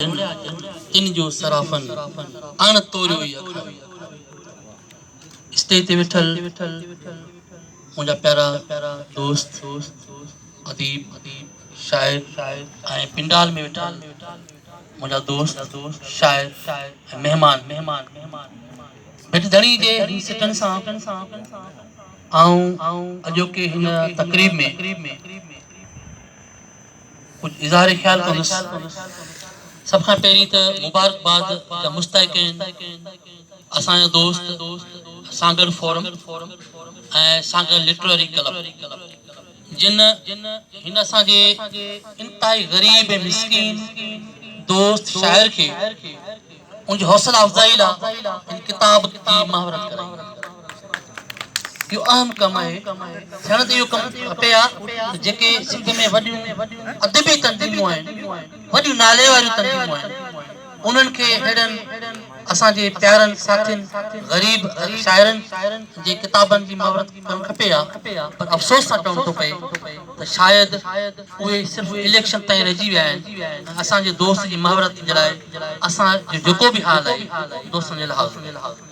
इन जो सराफन अण तोरियो ई स्टेज ते विठल मुंहिंजा प्यारा दोस्त अदीब शायर ऐं पिंडाल में विठल मुंहिंजा दोस्त शायर मेहमान बेटे धणी जे सिटन सां आऊं अॼोके हिन तकरीब में कुछ इज़हार ख्याल कंदुसि। सब खां पहिरीं त मुबारकबाद जा मुस्तहिक़ीन असांजा दोस्त सागर फोरम ऐं सागर लिटरेरी क्लब जिन हिन असांजे इंतहाई ग़रीब ऐं मिस्कीन दोस्त शाइर खे उनजी हौसला अफ़ज़ाई लाइ किताब जी महावरत कराई। इहो अहम कमु आहे। थियण त इहो कमु खपे आहे जेके सिंध में वॾियूं अदबी तंज़ीमूं आहिनि, वॾियूं नाले वारियूं तंज़ीमूं आहिनि, उन्हनि खे अहिड़नि असांजे प्यारनि साथियुनि ग़रीब शाइरनि जे किताबनि जी महावरत करणु खपे आहे। पर अफ़सोस सां चवणो थो पए त शायदि उहे सिर्फ़ु इलेक्शन ताईं रहिजी विया आहिनि। असांजे दोस्त जी महावरत जे लाइ असांजो जेको बि हाल आहे दोस्तनि जे लिहाज़